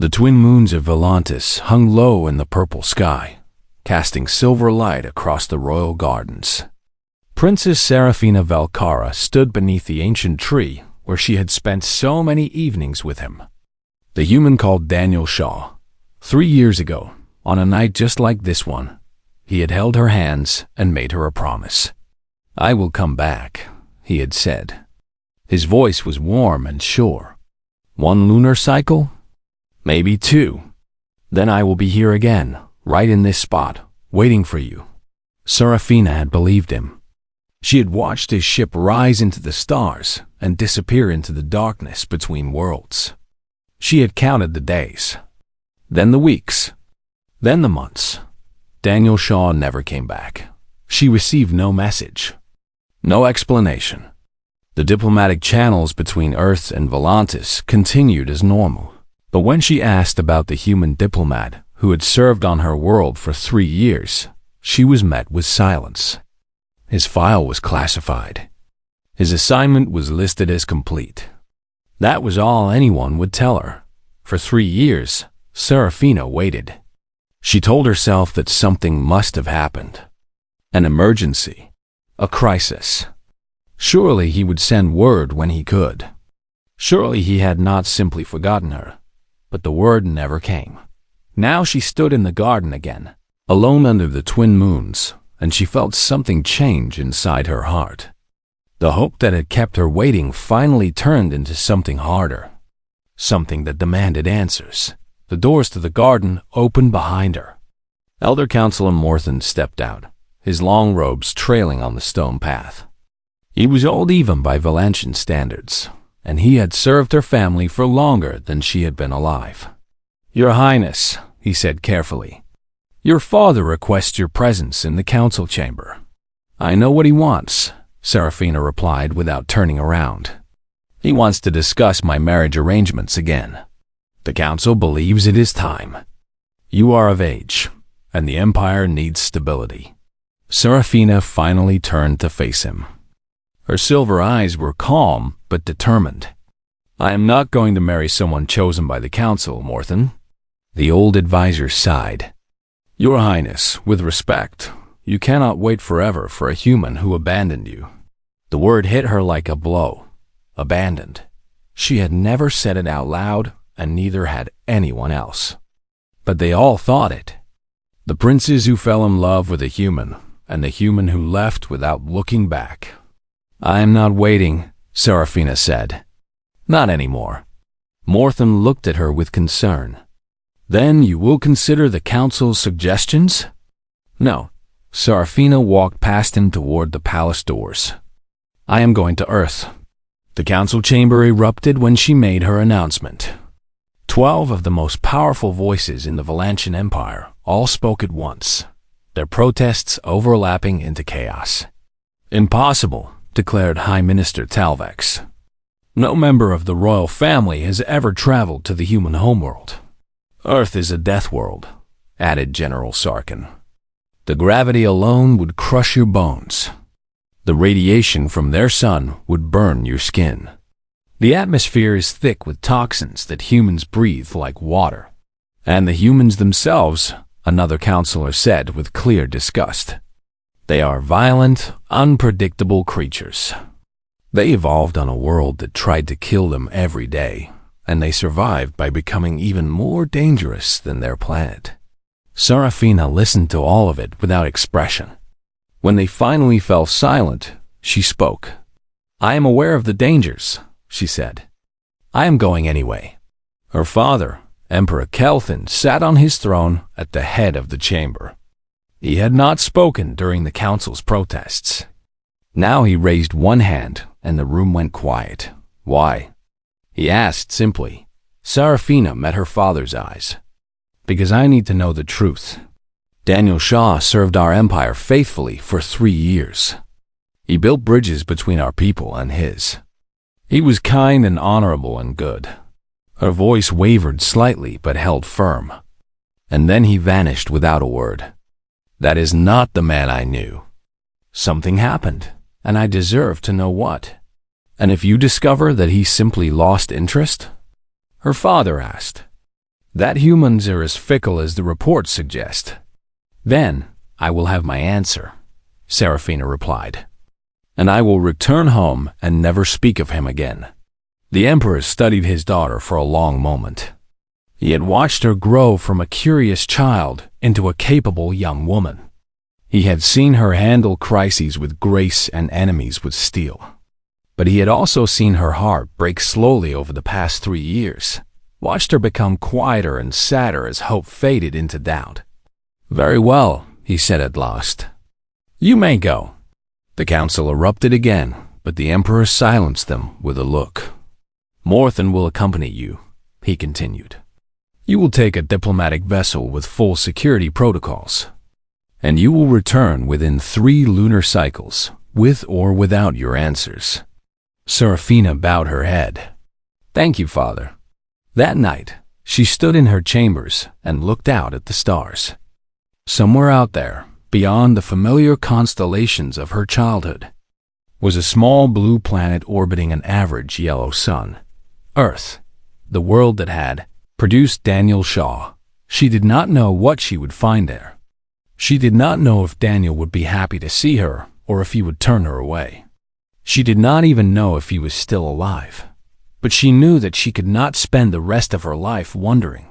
The twin moons of Volantis hung low in the purple sky, casting silver light across the royal gardens. Princess Serafina Valcara stood beneath the ancient tree where she had spent so many evenings with him. The human called Daniel Shaw. 3 years ago, on a night just like this one, he had held her hands and made her a promise. "I will come back," he had said. His voice was warm and sure. "1 lunar cycle? Maybe 2. Then I will be here again, right in this spot, waiting for you." Serafina had believed him. She had watched his ship rise into the stars and disappear into the darkness between worlds. She had counted the days, then the weeks, then the months. Daniel Shaw never came back. She received no message, no explanation. The diplomatic channels between Earth and Volantis continued as normal. But when she asked about the human diplomat who had served on her world for 3 years, she was met with silence. His file was classified. His assignment was listed as complete. That was all anyone would tell her. For 3 years, Serafina waited. She told herself that something must have happened. An emergency. A crisis. Surely he would send word when he could. Surely he had not simply forgotten her. But the word never came. Now she stood in the garden again, alone under the twin moons, and she felt something change inside her heart. The hope that had kept her waiting finally turned into something harder. Something that demanded answers. The doors to the garden opened behind her. Elder Counselor Morthen stepped out, his long robes trailing on the stone path. He was old even by Valantian standards, and he had served her family for longer than she had been alive. "Your Highness," he said carefully, "your father requests your presence in the council chamber." "I know what he wants," Serafina replied without turning around. "He wants to discuss my marriage arrangements again. The council believes it is time. You are of age, and the Empire needs stability." Serafina finally turned to face him. Her silver eyes were calm but determined. "I am not going to marry someone chosen by the council, Morthen." The old advisor sighed. "Your Highness, with respect, you cannot wait forever for a human who abandoned you." The word hit her like a blow. Abandoned. She had never said it out loud, and neither had anyone else. But they all thought it. The princes who fell in love with a human, and the human who left without looking back. "I am not waiting," Serafina said. "Not anymore." Morthen looked at her with concern. "Then you will consider the council's suggestions?" "No." Serafina walked past him toward the palace doors. "I am going to Earth." The council chamber erupted when she made her announcement. 12 of the most powerful voices in the Valantian Empire all spoke at once, their protests overlapping into chaos. "Impossible," declared High Minister Talvex. "No member of the royal family has ever traveled to the human homeworld." "Earth is a death world," added General Sarkin. "The gravity alone would crush your bones. The radiation from their sun would burn your skin. The atmosphere is thick with toxins that humans breathe like water. And the humans themselves," another counselor said with clear disgust. "They are violent, unpredictable creatures. They evolved on a world that tried to kill them every day, and they survived by becoming even more dangerous than their planet." Serafina listened to all of it without expression. When they finally fell silent, she spoke. "I am aware of the dangers," she said. "I am going anyway." Her father, Emperor Kelthin, sat on his throne at the head of the chamber. He had not spoken during the council's protests. Now he raised one hand, and the room went quiet. "Why?" he asked simply. Serafina met her father's eyes. "Because I need to know the truth. Daniel Shaw served our empire faithfully for 3 years. He built bridges between our people and his. He was kind and honorable and good." Her voice wavered slightly but held firm. "And then he vanished without a word. That is not the man I knew. Something happened, and I deserve to know what." "And if you discover that he simply lost interest?" her father asked. that humans are as fickle as the reports suggest. Then I will have my answer, Serafina replied, and I will return home and never speak of him again. The emperor studied his daughter for a long moment. He had watched her grow from a curious child into a capable young woman. He had seen her handle crises with grace and enemies with steel. But he had also seen her heart break slowly over the past 3 years, watched her become quieter and sadder as hope faded into doubt. "Very well," he said at last. "You may go." The council erupted again, but the emperor silenced them with a look. "Morthen will accompany you," he continued. "You will take a diplomatic vessel with full security protocols, and you will return within 3 lunar cycles, with or without your answers." Serafina bowed her head. "Thank you, Father." That night, she stood in her chambers and looked out at the stars. Somewhere out there, beyond the familiar constellations of her childhood, was a small blue planet orbiting an average yellow sun. Earth, the world that had produced Daniel Shaw. She did not know what she would find there. She did not know if Daniel would be happy to see her or if he would turn her away. She did not even know if he was still alive. But she knew that she could not spend the rest of her life wondering.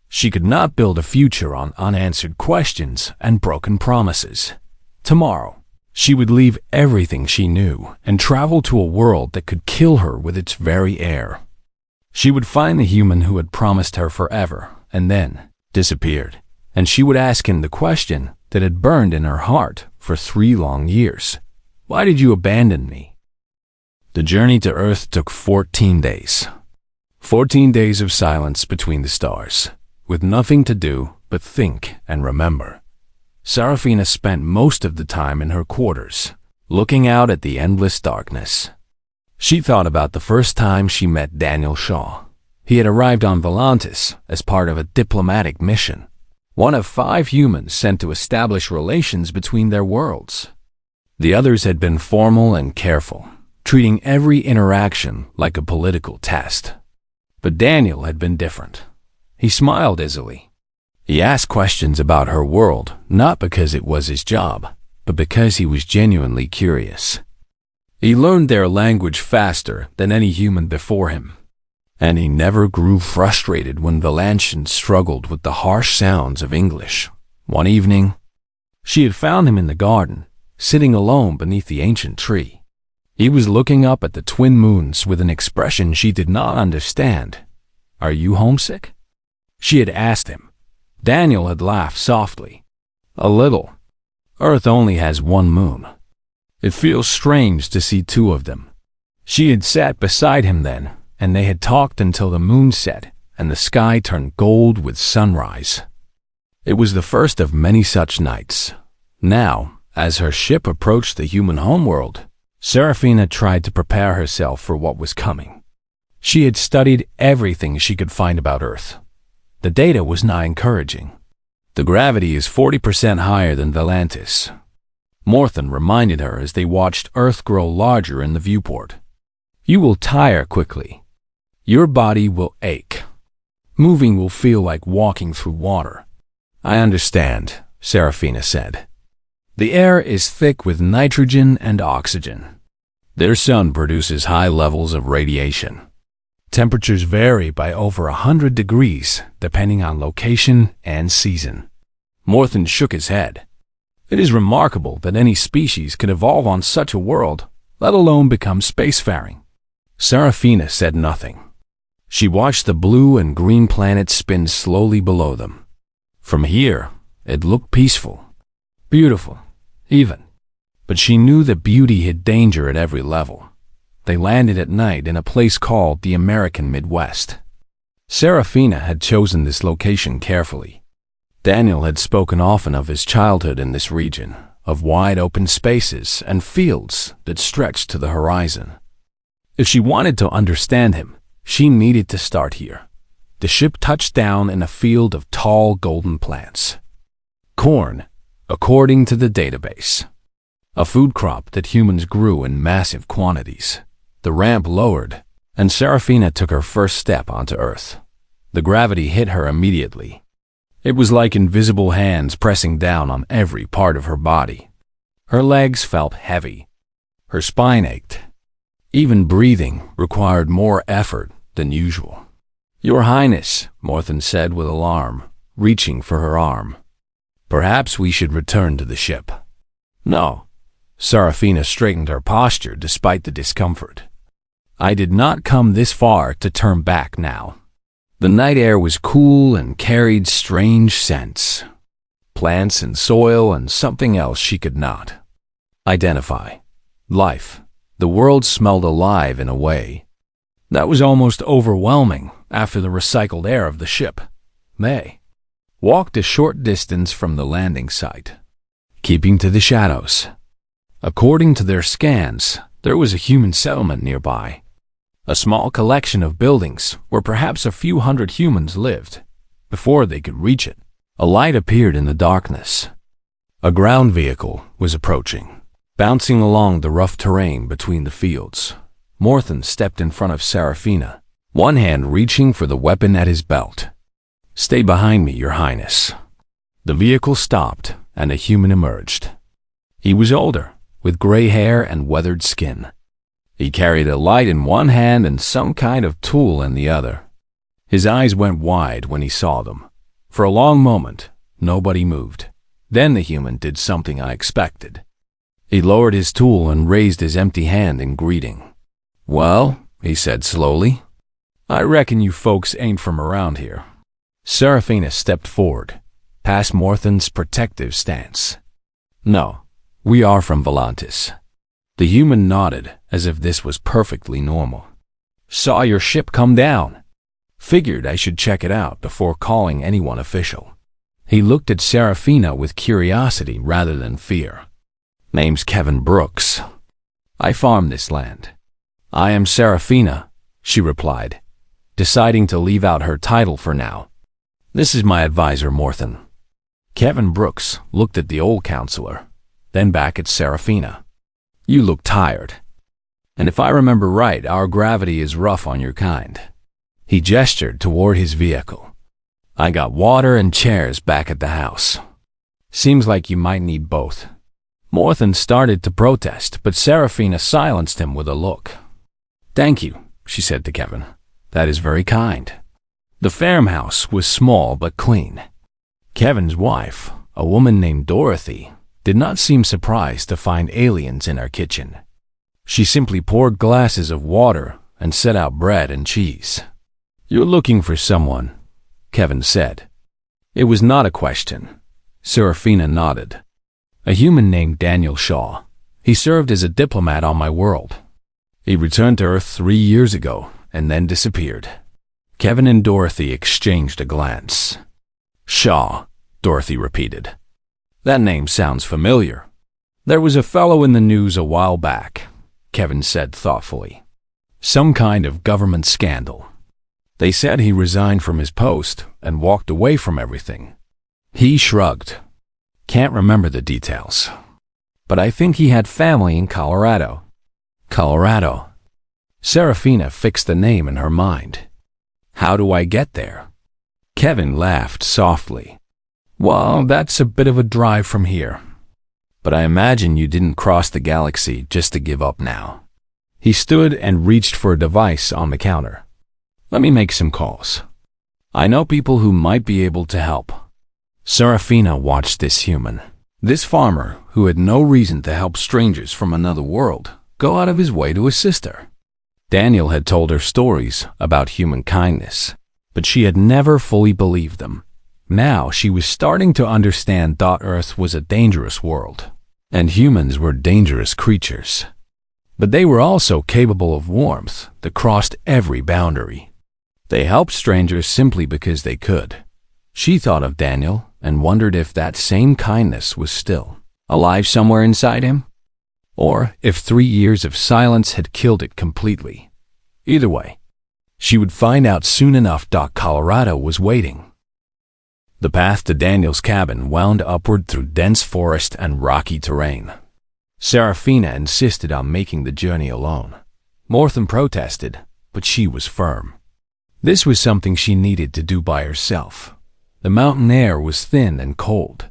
She could not build a future on unanswered questions and broken promises. Tomorrow, she would leave everything she knew and travel to a world that could kill her with its very air. She would find the human who had promised her forever and then disappeared, and she would ask him the question that had burned in her heart for 3 long years. "Why did you abandon me?" The journey to Earth took 14 days. 14 days of silence between the stars, with nothing to do but think and remember. Serafina spent most of the time in her quarters, looking out at the endless darkness. She thought about the first time she met Daniel Shaw. He had arrived on Volantis as part of a diplomatic mission, one of 5 humans sent to establish relations between their worlds. The others had been formal and careful, treating every interaction like a political test. But Daniel had been different. He smiled easily. He asked questions about her world, not because it was his job, but because he was genuinely curious. He learned their language faster than any human before him, and he never grew frustrated when Valantians struggled with the harsh sounds of English. One evening, she had found him in the garden, sitting alone beneath the ancient tree. He was looking up at the twin moons with an expression she did not understand. "Are you homesick?" she had asked him. Daniel had laughed softly. "A little. Earth only has 1 moon. It feels strange to see 2 of them." She had sat beside him then, and they had talked until the moon set and the sky turned gold with sunrise. It was the first of many such nights. Now, as her ship approached the human homeworld, Serafina tried to prepare herself for what was coming. She had studied everything she could find about Earth. The data was not encouraging. The gravity is 40% higher than Volantis. Morthen reminded her as they watched Earth grow larger in the viewport. "You will tire quickly. Your body will ache. Moving will feel like walking through water." "I understand," Serafina said. "The air is thick with nitrogen and oxygen. Their sun produces high levels of radiation. Temperatures vary by over 100 degrees depending on location and season." Morthen shook his head. "It is remarkable that any species could evolve on such a world, let alone become spacefaring." Serafina said nothing. She watched the blue and green planets spin slowly below them. From here, it looked peaceful, beautiful, even. But she knew that beauty hid danger at every level. They landed at night in a place called the American Midwest. Serafina had chosen this location carefully. Daniel had spoken often of his childhood in this region, of wide open spaces and fields that stretched to the horizon. If she wanted to understand him, she needed to start here. The ship touched down in a field of tall golden plants. Corn, according to the database. A food crop that humans grew in massive quantities. The ramp lowered, and Serafina took her first step onto Earth. The gravity hit her immediately. It was like invisible hands pressing down on every part of her body. Her legs felt heavy. Her spine ached. Even breathing required more effort than usual. "Your Highness," Morthen said with alarm, reaching for her arm. "Perhaps we should return to the ship." "No." Serafina straightened her posture despite the discomfort. "I did not come this far to turn back now." The night air was cool and carried strange scents. Plants and soil and something else she could not identify. Life. The world smelled alive in a way that was almost overwhelming after the recycled air of the ship. They walked a short distance from the landing site, keeping to the shadows. According to their scans, there was a human settlement nearby. A small collection of buildings where perhaps a few hundred humans lived. Before they could reach it, a light appeared in the darkness. A ground vehicle was approaching, bouncing along the rough terrain between the fields. Morthen stepped in front of Serafina, one hand reaching for the weapon at his belt. "Stay behind me, Your Highness." The vehicle stopped, and a human emerged. He was older, with gray hair and weathered skin. He carried a light in one hand and some kind of tool in the other. His eyes went wide when he saw them. For a long moment, nobody moved. Then the human did something unexpected. He lowered his tool and raised his empty hand in greeting. "Well," he said slowly, "I reckon you folks ain't from around here." Serafina stepped forward, past Morthen's protective stance. "No, we are from Volantis." The human nodded as if this was perfectly normal. "Saw your ship come down. Figured I should check it out before calling anyone official." He looked at Serafina with curiosity rather than fear. "Name's Kevin Brooks. I farm this land." "I am Serafina," she replied, deciding to leave out her title for now. "This is my advisor, Morthen." Kevin Brooks looked at the old counselor, then back at Serafina. "You look tired. And if I remember right, our gravity is rough on your kind." He gestured toward his vehicle. "I got water and chairs back at the house. Seems like you might need both." Morthen started to protest, but Serafina silenced him with a look. "Thank you," she said to Kevin. "That is very kind." The farmhouse was small but clean. Kevin's wife, a woman named Dorothy, did not seem surprised to find aliens in our kitchen. She simply poured glasses of water and set out bread and cheese. "You're looking for someone," Kevin said. It was not a question. Serafina nodded. "A human named Daniel Shaw. He served as a diplomat on my world. He returned to Earth 3 years ago and then disappeared." Kevin and Dorothy exchanged a glance. "Shaw," Dorothy repeated. "That name sounds familiar." "There was a fellow in the news a while back," Kevin said thoughtfully. "Some kind of government scandal. They said he resigned from his post and walked away from everything." He shrugged. "Can't remember the details. But I think he had family in Colorado." "Colorado." Serafina fixed the name in her mind. "How do I get there?" Kevin laughed softly. "Well, that's a bit of a drive from here. But I imagine you didn't cross the galaxy just to give up now." He stood and reached for a device on the counter. "Let me make some calls. I know people who might be able to help." Serafina watched this human, this farmer who had no reason to help strangers from another world, go out of his way to assist her. Daniel had told her stories about human kindness, but she had never fully believed them. Now she was starting to understand that Earth was a dangerous world, and humans were dangerous creatures. But they were also capable of warmth that crossed every boundary. They helped strangers simply because they could. She thought of Daniel and wondered if that same kindness was still alive somewhere inside him, or if 3 years of silence had killed it completely. Either way, she would find out soon enough. Colorado was waiting. The path to Daniel's cabin wound upward through dense forest and rocky terrain. Serafina insisted on making the journey alone. Morthen protested, but she was firm. This was something she needed to do by herself. The mountain air was thin and cold.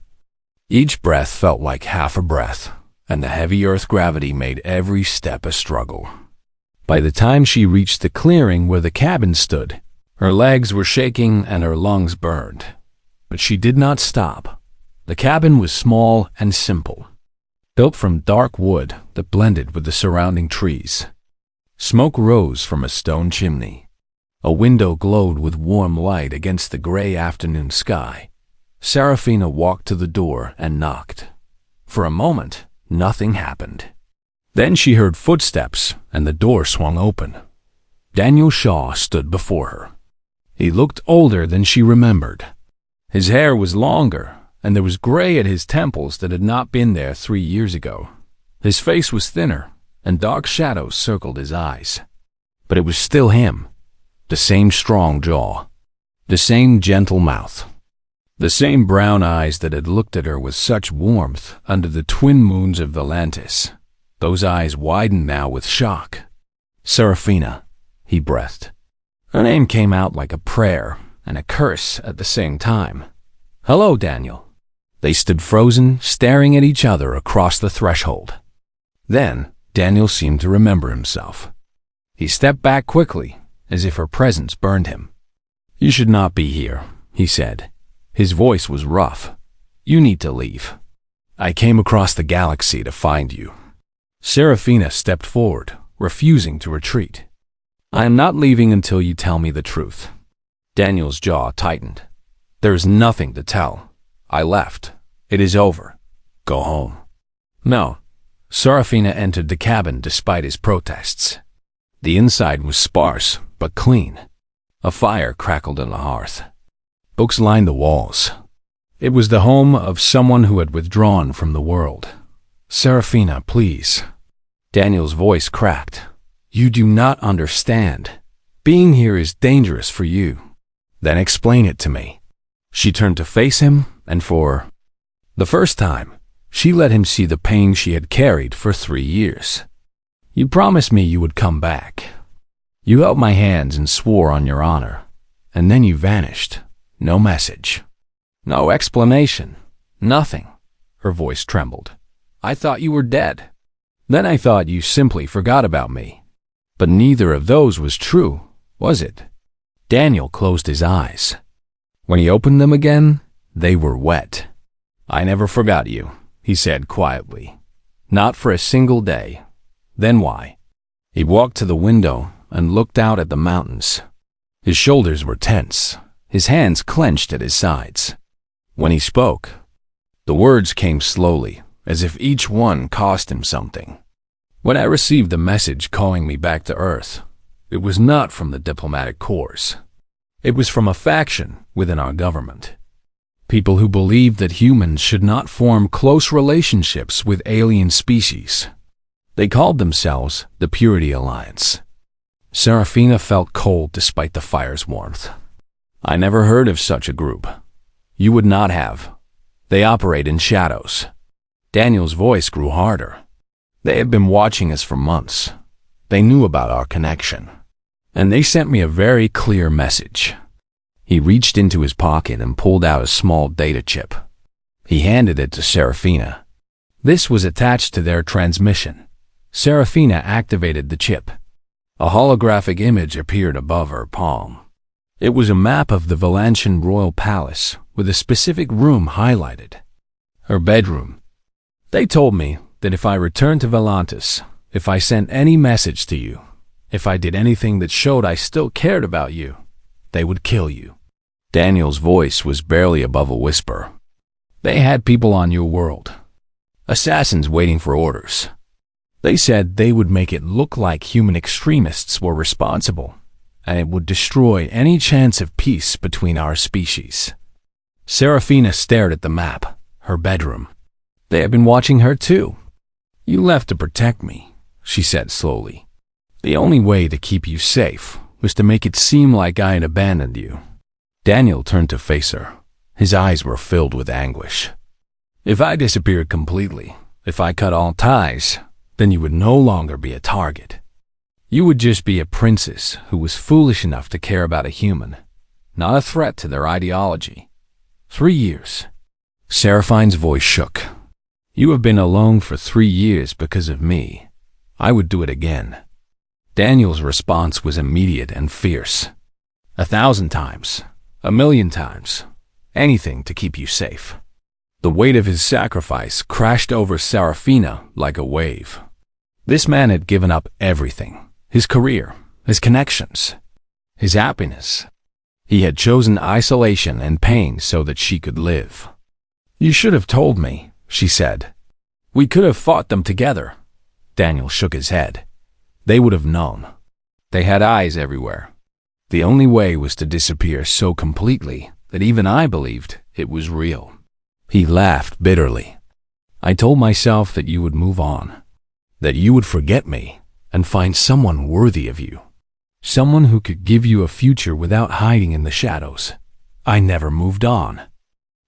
Each breath felt like half a breath, and the heavy earth gravity made every step a struggle. By the time she reached the clearing where the cabin stood, her legs were shaking and her lungs burned. But she did not stop. The cabin was small and simple, built from dark wood that blended with the surrounding trees. Smoke rose from a stone chimney. A window glowed with warm light against the gray afternoon sky. Serafina walked to the door and knocked. For a moment, nothing happened. Then she heard footsteps and the door swung open. Daniel Shaw stood before her. He looked older than she remembered. His hair was longer, and there was gray at his temples that had not been there 3 years ago. His face was thinner, and dark shadows circled his eyes. But it was still him. The same strong jaw. The same gentle mouth. The same brown eyes that had looked at her with such warmth under the twin moons of Volantis. Those eyes widened now with shock. Serafina, he breathed. Her name came out like a prayer and a curse at the same time. Hello, Daniel. They stood frozen, staring at each other across the threshold. Then, Daniel seemed to remember himself. He stepped back quickly, as if her presence burned him. You should not be here, he said. His voice was rough. You need to leave. I came across the galaxy to find you. Serafina stepped forward, refusing to retreat. I am not leaving until you tell me the truth. Daniel's jaw tightened. There is nothing to tell. I left. It is over. Go home. No. Serafina entered the cabin despite his protests. The inside was sparse, but clean. A fire crackled on the hearth. Books lined the walls. It was the home of someone who had withdrawn from the world. Serafina, please. Daniel's voice cracked. You do not understand. Being here is dangerous for you. Then explain it to me. She turned to face him, and for the first time, she let him see the pain she had carried for 3 years. You promised me you would come back. You held my hands and swore on your honor, and then you vanished. No message. No explanation. Nothing. Her voice trembled. I thought you were dead. Then I thought you simply forgot about me. But neither of those was true, was it? Daniel closed his eyes. When he opened them again, they were wet. I never forgot you, he said quietly. Not for a single day. Then why? He walked to the window and looked out at the mountains. His shoulders were tense, his hands clenched at his sides. When he spoke, the words came slowly, as if each one cost him something. When I received the message calling me back to Earth, it was not from the diplomatic corps. It was from a faction within our government. People who believed that humans should not form close relationships with alien species. They called themselves the Purity Alliance. Serafina felt cold despite the fire's warmth. I never heard of such a group. You would not have. They operate in shadows. Daniel's voice grew harder. They had been watching us for months. They knew about our connection. And they sent me a very clear message. He reached into his pocket and pulled out a small data chip. He handed it to Serafina. This was attached to their transmission. Serafina activated the chip. A holographic image appeared above her palm. It was a map of the Valantian royal palace with a specific room highlighted. Her bedroom. They told me that if I returned to Volantis, if I sent any message to you, if I did anything that showed I still cared about you, they would kill you. Daniel's voice was barely above a whisper. They had people on your world. Assassins waiting for orders. They said they would make it look like human extremists were responsible, and it would destroy any chance of peace between our species. Serafina stared at the map, her bedroom. They had been watching her too. You left to protect me, she said slowly. The only way to keep you safe was to make it seem like I had abandoned you. Daniel turned to face her. His eyes were filled with anguish. If I disappeared completely, if I cut all ties, then you would no longer be a target. You would just be a princess who was foolish enough to care about a human, not a threat to their ideology. 3 years. Seraphine's voice shook. You have been alone for 3 years because of me. I would do it again. Daniel's response was immediate and fierce. 1,000 times. 1,000,000 times. Anything to keep you safe. The weight of his sacrifice crashed over Serafina like a wave. This man had given up everything. His career, his connections, his happiness. He had chosen isolation and pain so that she could live. You should have told me, she said. We could have fought them together. Daniel shook his head. They would have known. They had eyes everywhere. The only way was to disappear so completely that even I believed it was real. He laughed bitterly. I told myself that you would move on, that you would forget me and find someone worthy of you, someone who could give you a future without hiding in the shadows. I never moved on.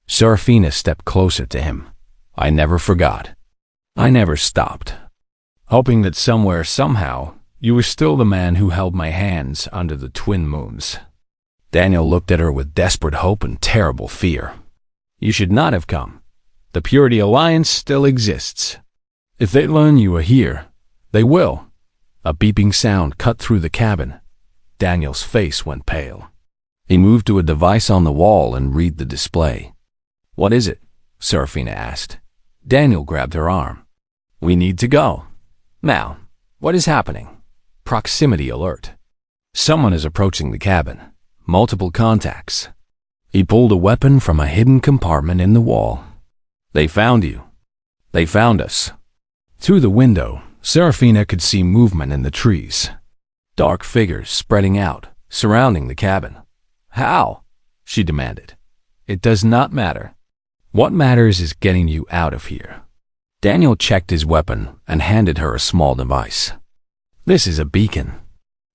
Serafina stepped closer to him. I never forgot. I never stopped, hoping that somewhere, somehow, you were still the man who held my hands under the twin moons. Daniel looked at her with desperate hope and terrible fear. You should not have come. The Purity Alliance still exists. If they learn you are here, they will. A beeping sound cut through the cabin. Daniel's face went pale. He moved to a device on the wall and read the display. What is it? Serafina asked. Daniel grabbed her arm. We need to go. Now, what is happening? Proximity alert. Someone is approaching the cabin. Multiple contacts. He pulled a weapon from a hidden compartment in the wall. They found you. They found us. Through the window, Serafina could see movement in the trees. Dark figures spreading out, surrounding the cabin. How? She demanded. It does not matter. What matters is getting you out of here. Daniel checked his weapon and handed her a small device. This is a beacon.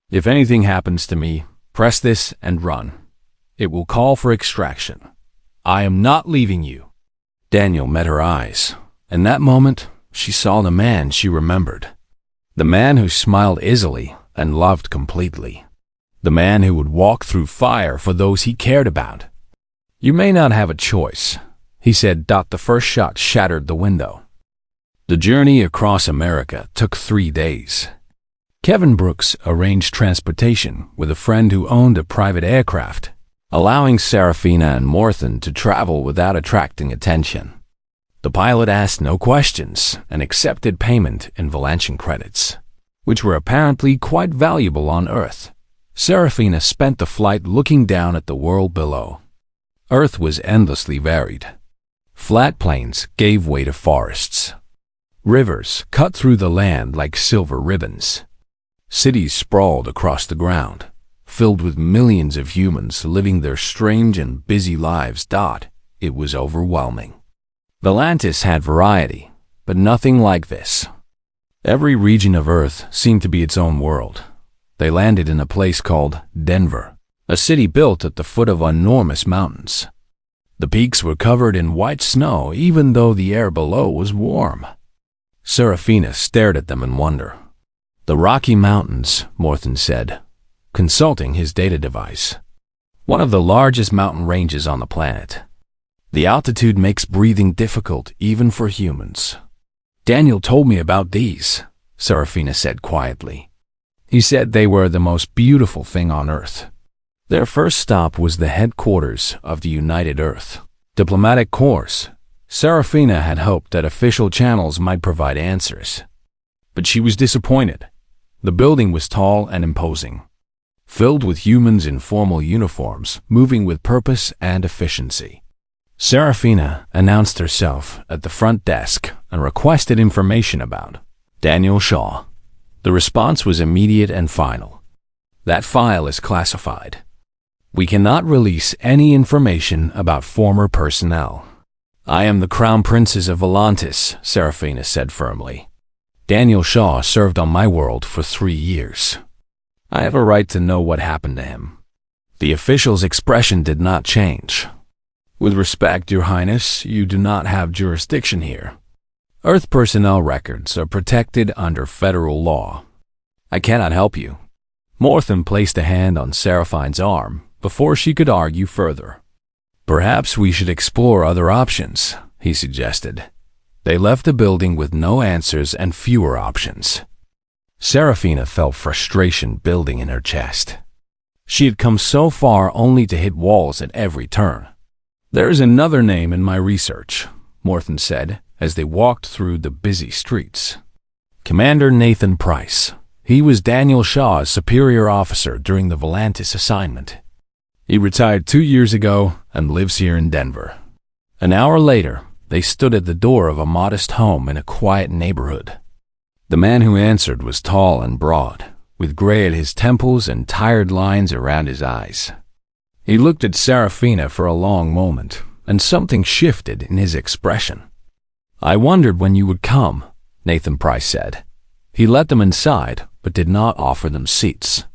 If anything happens to me, press this and run. It will call for extraction. I am not leaving you. Daniel met her eyes. In that moment, she saw the man she remembered. The man who smiled easily and loved completely. The man who would walk through fire for those he cared about. You may not have a choice, he said. The first shot shattered the window. The journey across America took 3 days. Kevin Brooks arranged transportation with a friend who owned a private aircraft, allowing Serafina and Morthen to travel without attracting attention. The pilot asked no questions and accepted payment in Valantian credits, which were apparently quite valuable on Earth. Serafina spent the flight looking down at the world below. Earth was endlessly varied. Flat plains gave way to forests. Rivers cut through the land like silver ribbons. Cities sprawled across the ground, filled with millions of humans living their strange and busy lives. It was overwhelming. Valantis had variety, but nothing like this. Every region of Earth seemed to be its own world. They landed in a place called Denver, a city built at the foot of enormous mountains. The peaks were covered in white snow even though the air below was warm. Serafina stared at them in wonder. The Rocky Mountains, Morthen said, consulting his data device. One of the largest mountain ranges on the planet. The altitude makes breathing difficult even for humans. Daniel told me about these, Serafina said quietly. He said they were the most beautiful thing on Earth. Their first stop was the headquarters of the United Earth Diplomatic Corps. Serafina had hoped that official channels might provide answers. But she was disappointed. The building was tall and imposing, filled with humans in formal uniforms, moving with purpose and efficiency. Serafina announced herself at the front desk and requested information about Daniel Shaw. The response was immediate and final. That file is classified. We cannot release any information about former personnel. I am the Crown Princess of Valantis, Serafina said firmly. Daniel Shaw served on my world for 3 years. I have a right to know what happened to him. The official's expression did not change. With respect, Your Highness, you do not have jurisdiction here. Earth personnel records are protected under federal law. I cannot help you. Morthen placed a hand on Seraphine's arm, before she could argue further. Perhaps we should explore other options, he suggested. They left the building with no answers and fewer options. Seraphina felt frustration building in her chest. She had come so far only to hit walls at every turn. There is another name in my research, Morthen said, as they walked through the busy streets. Commander Nathan Price. He was Daniel Shaw's superior officer during the Volantis assignment. He retired 2 years ago and lives here in Denver. An hour later, they stood at the door of a modest home in a quiet neighborhood. The man who answered was tall and broad, with gray at his temples and tired lines around his eyes. He looked at Seraphina for a long moment, and something shifted in his expression. I wondered when you would come, Nathan Price said. He let them inside, but did not offer them seats.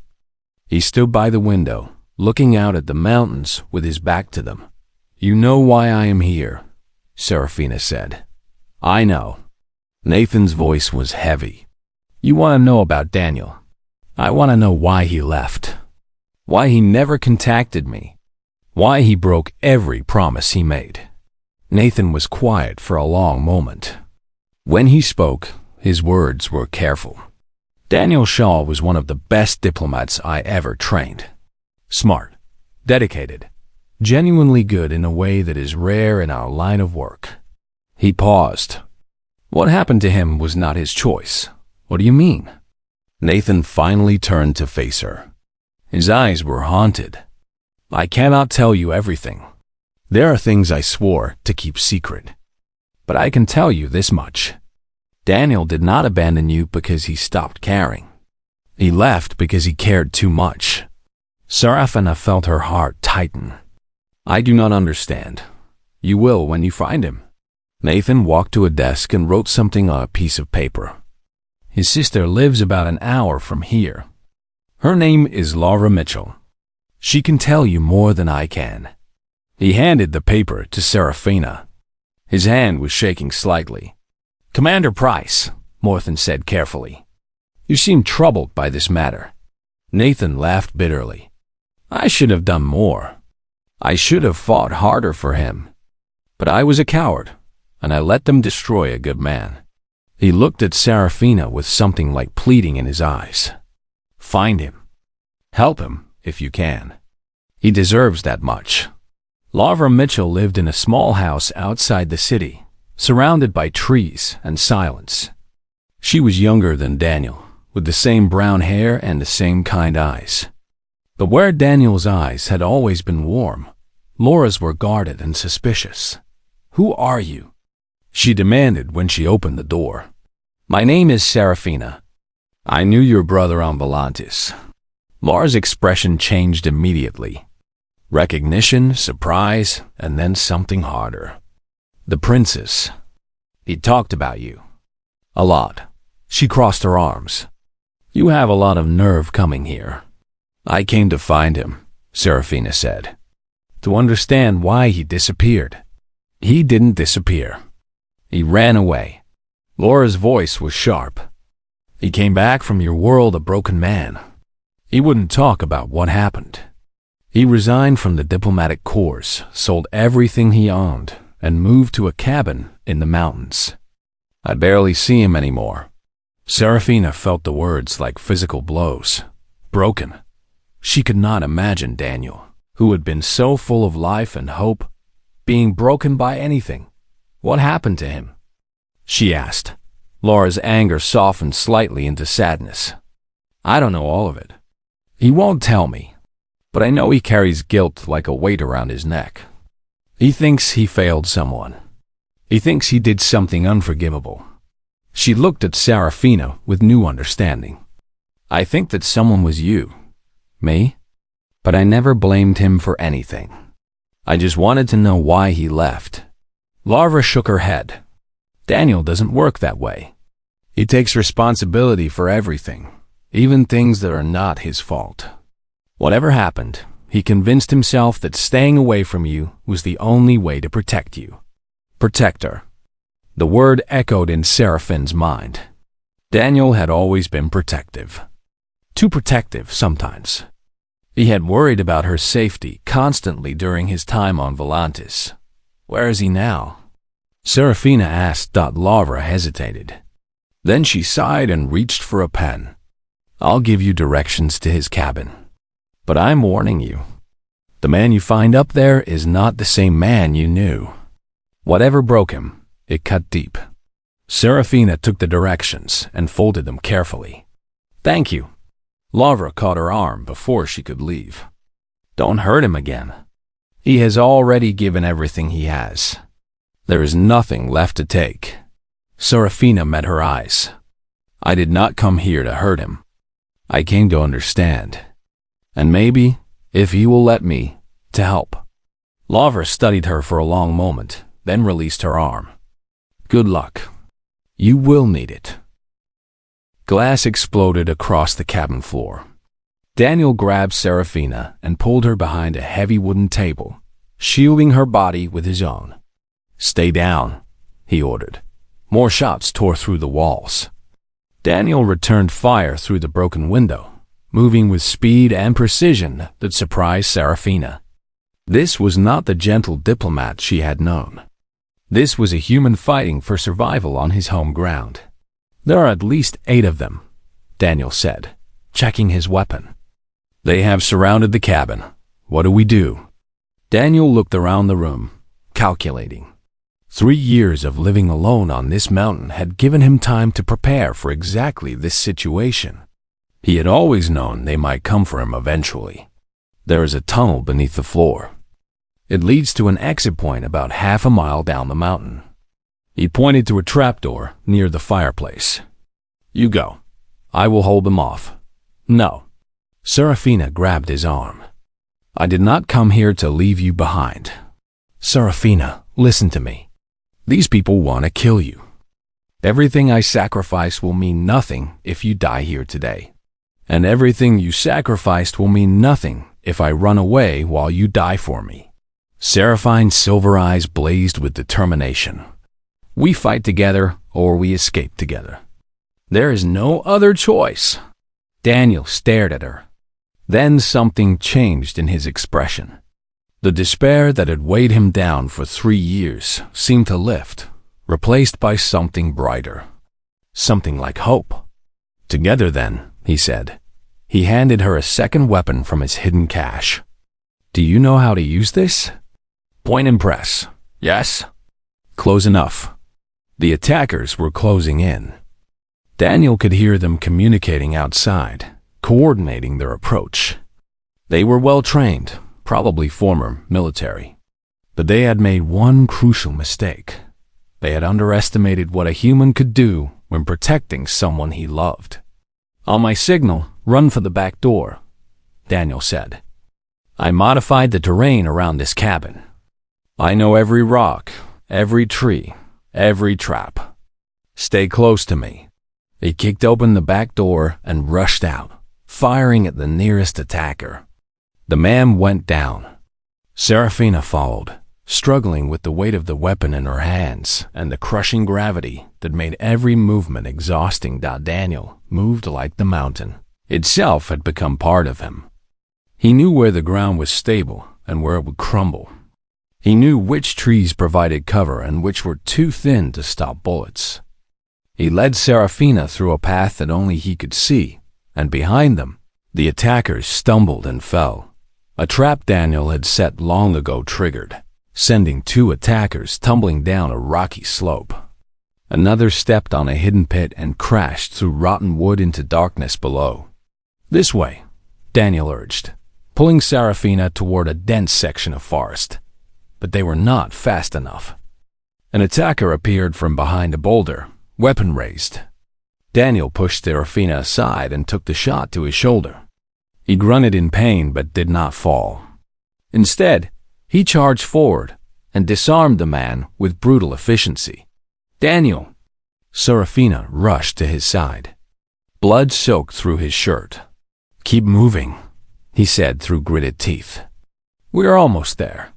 He stood by the window, looking out at the mountains with his back to them. You know why I am here, Seraphina said. I know. Nathan's voice was heavy. You want to know about Daniel. I want to know why he left. Why he never contacted me. Why he broke every promise he made. Nathan was quiet for a long moment. When he spoke, his words were careful. Daniel Shaw was one of the best diplomats I ever trained. Smart, dedicated, genuinely good in a way that is rare in our line of work. He paused. What happened to him was not his choice. What do you mean? Nathan finally turned to face her. His eyes were haunted. I cannot tell you everything. There are things I swore to keep secret. But I can tell you this much. Daniel did not abandon you because he stopped caring. He left because he cared too much. Seraphina felt her heart tighten. I do not understand. You will when you find him. Nathan walked to a desk and wrote something on a piece of paper. His sister lives about an hour from here. Her name is Laura Mitchell. She can tell you more than I can. He handed the paper to Seraphina. His hand was shaking slightly. Commander Price, Morthen said carefully. You seem troubled by this matter. Nathan laughed bitterly. I should have done more. I should have fought harder for him. But I was a coward, and I let them destroy a good man. He looked at Seraphina with something like pleading in his eyes. Find him. Help him, if you can. He deserves that much. Laura Mitchell lived in a small house outside the city, surrounded by trees and silence. She was younger than Daniel, with the same brown hair and the same kind eyes. But where Daniel's eyes had always been warm, Laura's were guarded and suspicious. Who are you? She demanded when she opened the door. My name is Seraphina. I knew your brother on Volantis. Laura's expression changed immediately. Recognition, surprise, and then something harder. The princess. He talked about you. A lot. She crossed her arms. You have a lot of nerve coming here. I came to find him, Seraphina said. To understand why he disappeared. He didn't disappear. He ran away. Laura's voice was sharp. He came back from your world a broken man. He wouldn't talk about what happened. He resigned from the diplomatic corps, sold everything he owned, and moved to a cabin in the mountains. I barely see him anymore. Seraphina felt the words like physical blows. Broken. She could not imagine Daniel, who had been so full of life and hope, being broken by anything. What happened to him? She asked. Laura's anger softened slightly into sadness. I don't know all of it. He won't tell me, but I know he carries guilt like a weight around his neck. He thinks he failed someone. He thinks he did something unforgivable. She looked at Seraphina with new understanding. I think that someone was you. Me? But I never blamed him for anything. I just wanted to know why he left. Laura shook her head. Daniel doesn't work that way. He takes responsibility for everything, even things that are not his fault. Whatever happened, he convinced himself that staying away from you was the only way to protect you. Protect her. The word echoed in Seraphina's mind. Daniel had always been protective. too protective sometimes. He had worried about her safety constantly during his time on Volantis. Where is he now? Serafina asked. Lavra hesitated. Then she sighed and reached for a pen. I'll give you directions to his cabin. But I'm warning you. The man you find up there is not the same man you knew. Whatever broke him, it cut deep. Serafina took the directions and folded them carefully. Thank you. Lavra caught her arm before she could leave. Don't hurt him again. He has already given everything he has. There is nothing left to take. Serafina met her eyes. I did not come here to hurt him. I came to understand. And maybe, if he will let me, to help. Lavra studied her for a long moment, then released her arm. Good luck. You will need it. Glass exploded across the cabin floor. Daniel grabbed Serafina and pulled her behind a heavy wooden table, shielding her body with his own. Stay down, he ordered. More shots tore through the walls. Daniel returned fire through the broken window, moving with speed and precision that surprised Serafina. This was not the gentle diplomat she had known. This was a human fighting for survival on his home ground. There are at least 8 of them, Daniel said, checking his weapon. They have surrounded the cabin. What do we do? Daniel looked around the room, calculating. 3 years of living alone on this mountain had given him time to prepare for exactly this situation. He had always known they might come for him eventually. There is a tunnel beneath the floor. It leads to an exit point about half a mile down the mountain. He pointed to a trapdoor near the fireplace. You go. I will hold them off. No. Serafina grabbed his arm. I did not come here to leave you behind. Serafina, listen to me. These people want to kill you. Everything I sacrifice will mean nothing if you die here today. And everything you sacrificed will mean nothing if I run away while you die for me. Seraphine's silver eyes blazed with determination. We fight together or we escape together. There is no other choice. Daniel stared at her. Then something changed in his expression. The despair that had weighed him down for 3 years seemed to lift, replaced by something brighter. Something like hope. Together then, he said. He handed her a second weapon from his hidden cache. Do you know how to use this? Point and press. Yes. Close enough. The attackers were closing in. Daniel could hear them communicating outside, coordinating their approach. They were well trained, probably former military. But they had made one crucial mistake. They had underestimated what a human could do when protecting someone he loved. On my signal, run for the back door, Daniel said. I modified the terrain around this cabin. I know every rock, every tree, every trap. Stay close to me. He kicked open the back door and rushed out, firing at the nearest attacker. The man went down. Serafina followed, struggling with the weight of the weapon in her hands and the crushing gravity that made every movement exhausting. Daniel moved like the mountain itself had become part of him. He knew where the ground was stable and where it would crumble. He knew which trees provided cover and which were too thin to stop bullets. He led Serafina through a path that only he could see, and behind them, the attackers stumbled and fell. A trap Daniel had set long ago triggered, sending 2 attackers tumbling down a rocky slope. Another stepped on a hidden pit and crashed through rotten wood into darkness below. This way, Daniel urged, pulling Serafina toward a dense section of forest. But they were not fast enough. An attacker appeared from behind a boulder, weapon raised. Daniel pushed Serafina aside and took the shot to his shoulder. He grunted in pain but did not fall. Instead, he charged forward and disarmed the man with brutal efficiency. Daniel! Serafina rushed to his side. Blood soaked through his shirt. Keep moving, he said through gritted teeth. We are almost there.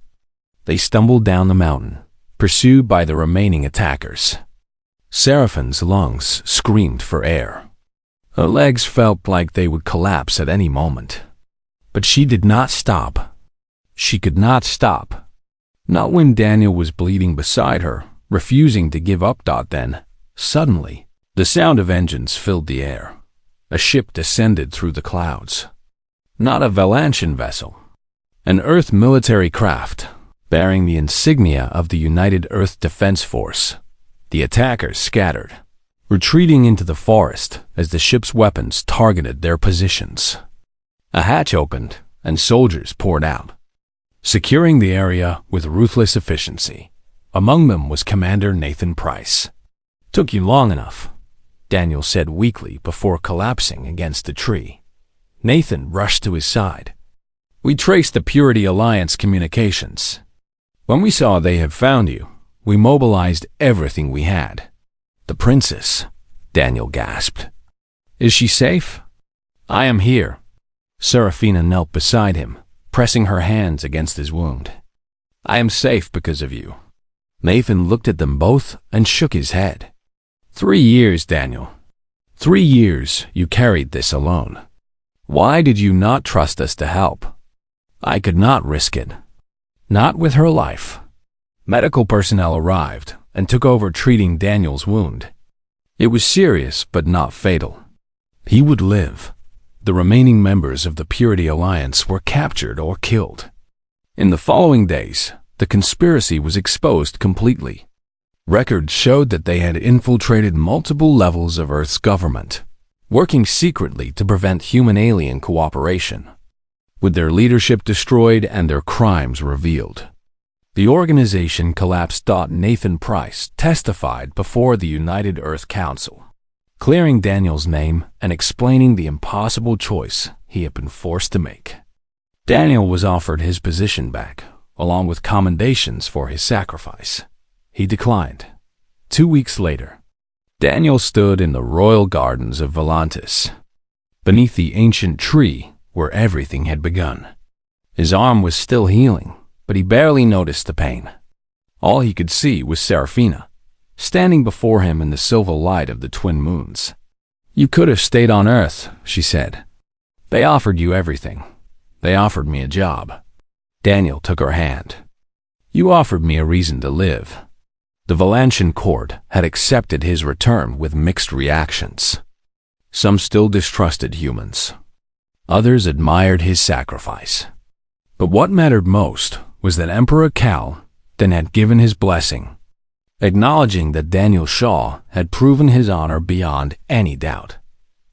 They stumbled down the mountain, pursued by the remaining attackers. Seraphine's lungs screamed for air. Her legs felt like they would collapse at any moment. But she did not stop. She could not stop. Not when Daniel was bleeding beside her, refusing to give up. Then, suddenly, the sound of engines filled the air. A ship descended through the clouds. Not a Valantian vessel. An Earth military craft, bearing the insignia of the United Earth Defense Force. The attackers scattered, retreating into the forest as the ship's weapons targeted their positions. A hatch opened, and soldiers poured out, securing the area with ruthless efficiency. Among them was Commander Nathan Price. "Took you long enough," Daniel said weakly before collapsing against a tree. Nathan rushed to his side. "We traced the Purity Alliance communications. When we saw they had found you, we mobilized everything we had." "The princess," Daniel gasped. "Is she safe?" "I am here." Serafina knelt beside him, pressing her hands against his wound. "I am safe because of you." Nathan looked at them both and shook his head. 3 years, Daniel. 3 years you carried this alone. Why did you not trust us to help? I could not risk it. Not with her life. Medical personnel arrived and took over treating Daniel's wound. It was serious but not fatal. He would live. The remaining members of the Purity Alliance were captured or killed. In the following days, the conspiracy was exposed completely. Records showed that they had infiltrated multiple levels of Earth's government, working secretly to prevent human-alien cooperation. With their leadership destroyed and their crimes revealed, the organization collapsed. Nathan Price testified before the United Earth Council, clearing Daniel's name and explaining the impossible choice he had been forced to make. Daniel was offered his position back, along with commendations for his sacrifice. He declined. 2 weeks later, Daniel stood in the royal gardens of Volantis, beneath the ancient tree where everything had begun. His arm was still healing, but he barely noticed the pain. All he could see was Serafina, standing before him in the silver light of the twin moons. "You could have stayed on Earth," she said. "They offered you everything. They offered me a job." Daniel took her hand. "You offered me a reason to live." The Valantian court had accepted his return with mixed reactions. Some still distrusted humans. Others admired his sacrifice. But what mattered most was that Emperor Cal then had given his blessing, acknowledging that Daniel Shaw had proven his honor beyond any doubt.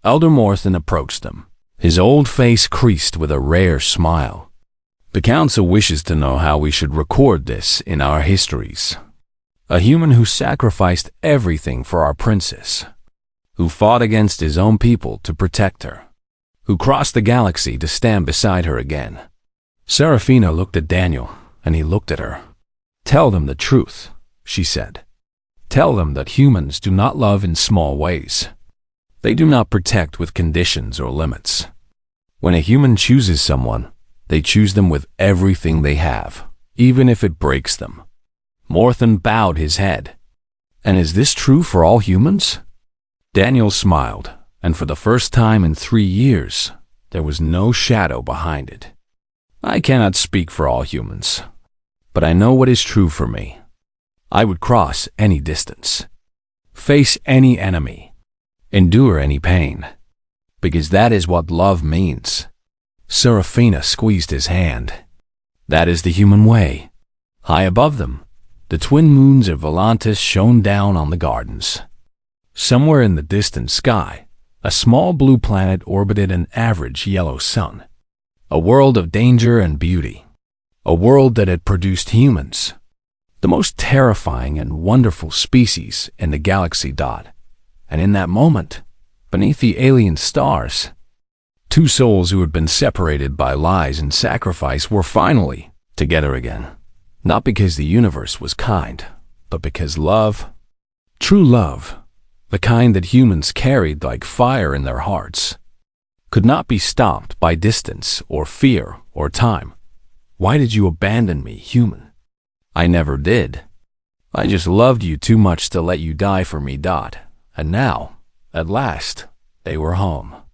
Elder Morthen approached them, his old face creased with a rare smile. "The Council wishes to know how we should record this in our histories. A human who sacrificed everything for our princess, who fought against his own people to protect her, who crossed the galaxy to stand beside her again." Serafina looked at Daniel, and he looked at her. "Tell them the truth," she said. "Tell them that humans do not love in small ways. They do not protect with conditions or limits. When a human chooses someone, they choose them with everything they have, even if it breaks them." Morthen bowed his head. "And is this true for all humans?" Daniel smiled, and for the first time in 3 years, there was no shadow behind it. "I cannot speak for all humans, but I know what is true for me. I would cross any distance, face any enemy, endure any pain, because that is what love means." Serafina squeezed his hand. "That is the human way." High above them, the twin moons of Volantis shone down on the gardens. Somewhere in the distant sky, a small blue planet orbited an average yellow sun. A world of danger and beauty. A world that had produced humans, the most terrifying and wonderful species in the galaxy. And in that moment, beneath the alien stars, 2 souls who had been separated by lies and sacrifice were finally together again. Not because the universe was kind, but because love, true love, the kind that humans carried like fire in their hearts, could not be stopped by distance or fear or time. "Why did you abandon me, human?" "I never did. I just loved you too much to let you die for me. And now, at last, They were home.